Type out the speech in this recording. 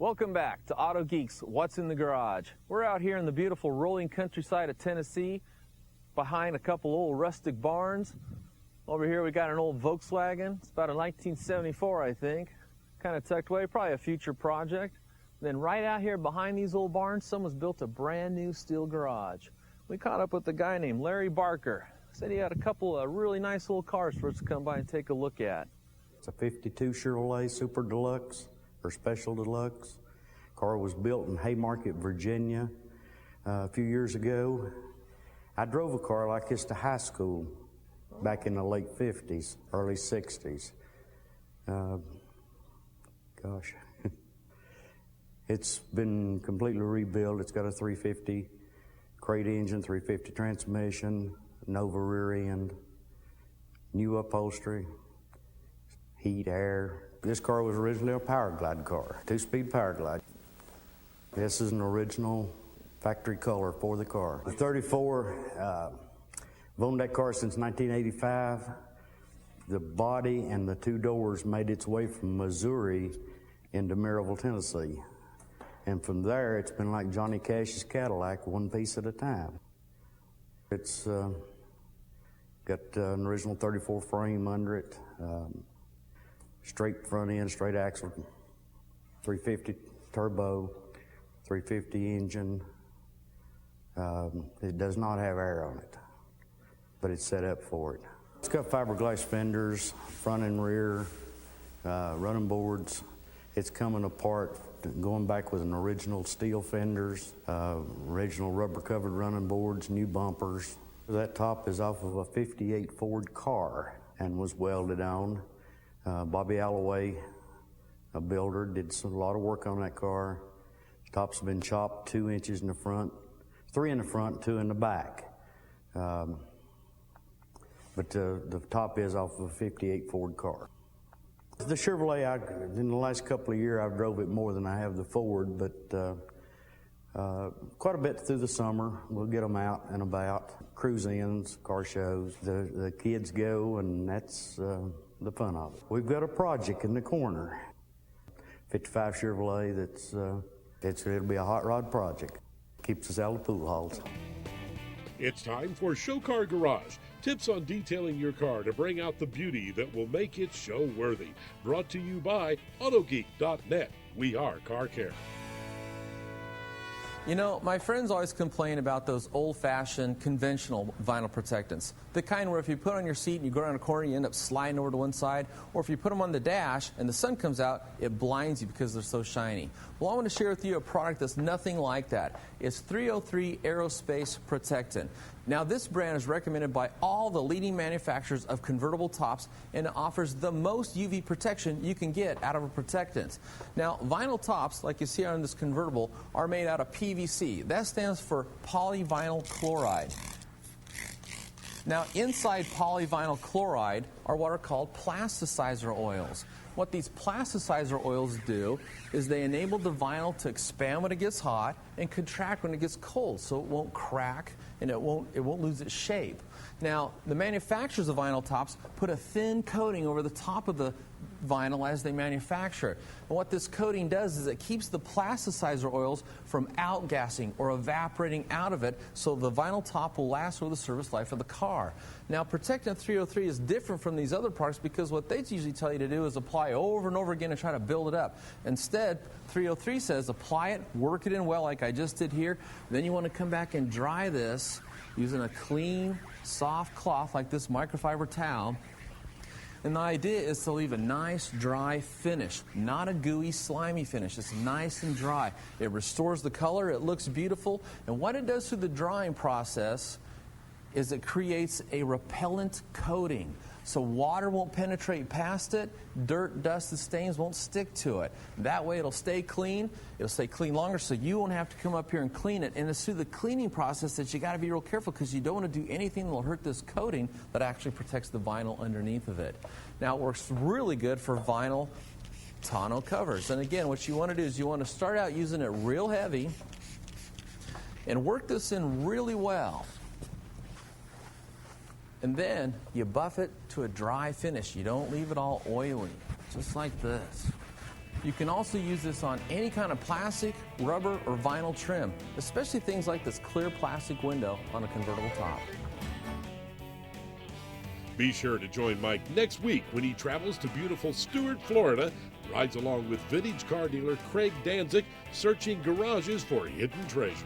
Welcome back to Auto Geeks, What's in the Garage. We're out here in the beautiful rolling countryside of Tennessee behind a couple old rustic barns. Over here we got an old Volkswagen. It's about a 1974, I think. Kind of tucked away, probably a future project. Then right out here behind these old barns, someone's built a brand new steel garage. We caught up with a guy named Larry Barker. Said he had a couple of really nice old cars for us to come by and take a look at. It's a 52 Chevrolet Super Deluxe or Special Deluxe. Car was built in Haymarket, Virginia a few years ago. I drove a car like this to high school back in the late 50s, early 60s. Gosh, it's been completely rebuilt. It's got a 350 crate engine, 350 transmission, Nova rear end, new upholstery, heat, air. This car was originally a power glide car, 2-speed power glide. This is an original factory color for the car. The 34, I've owned that car since 1985. The body and the 2 doors made its way from Missouri into Maryville, Tennessee. And from there, it's been like Johnny Cash's Cadillac, one piece at a time. It's got an original 34 frame under it, straight front end, straight axle, 350 turbo, 350 engine. It does not have air on it, but it's set up for it. It's got fiberglass fenders, front and rear, running boards. It's coming apart, going back with an original steel fenders, original rubber covered running boards, new bumpers. That top is off of a 58 Ford car and was welded on. Bobby Alloway, a builder, did a lot of work on that car. Top's been chopped 2 inches in the front, 3 in the front, 2 in the back. But the top is off of a 58 Ford car. The Chevrolet, in the last couple of years, I've drove it more than I have the Ford, but quite a bit through the summer. We'll get them out and about, cruise-ins, car shows. The kids go, and that's the fun of it. We've got a project in the corner, 55 Chevrolet. It'll be a hot rod project. Keeps us out of pool halls. It's time for Show Car Garage. Tips on detailing your car to bring out the beauty that will make it show worthy. Brought to you by AutoGeek.net. We are Car Care. You know, my friends always complain about those old-fashioned, conventional vinyl protectants. The kind where if you put on your seat and you go around a corner, you end up sliding over to one side, or if you put them on the dash and the sun comes out, it blinds you because they're so shiny. Well, I want to share with you a product that's nothing like that. It's 303 Aerospace Protectant. Now, this brand is recommended by all the leading manufacturers of convertible tops, and it offers the most UV protection you can get out of a protectant. Now, vinyl tops, like you see on this convertible, are made out of PVC. That stands for polyvinyl chloride. Now, inside polyvinyl chloride are what are called plasticizer oils. What these plasticizer oils do is they enable the vinyl to expand when it gets hot and contract when it gets cold, so it won't crack and it won't lose its shape. Now, the manufacturers of vinyl tops put a thin coating over the top of the vinyl as they manufacture it. And what this coating does is it keeps the plasticizer oils from outgassing or evaporating out of it, so the vinyl top will last over the service life of the car. Now, Protectant 303 is different from these other products because what they usually tell you to do is apply over and over again and try to build it up. Instead, 303 says apply it, work it in well like I just did here. Then you want to come back and dry this using a clean, soft cloth like this microfiber towel. And the idea is to leave a nice, dry finish, not a gooey, slimy finish. It's nice and dry. It restores the color. It looks beautiful. And what it does through the drying process is it creates a repellent coating. So water won't penetrate past it, dirt, dust, and stains won't stick to it. That way it'll stay clean. It'll stay clean longer, so you won't have to come up here and clean it. And it's through the cleaning process that you got to be real careful, because you don't want to do anything that will hurt this coating that actually protects the vinyl underneath of it. Now, it works really good for vinyl tonneau covers. And again, what you want to do is you want to start out using it real heavy and work this in really well. And then you buff it to a dry finish. You don't leave it all oily, just like this. You can also use this on any kind of plastic, rubber, or vinyl trim, especially things like this clear plastic window on a convertible top. Be sure to join Mike next week when he travels to beautiful Stuart, Florida, rides along with vintage car dealer Craig Danzig, searching garages for hidden treasures.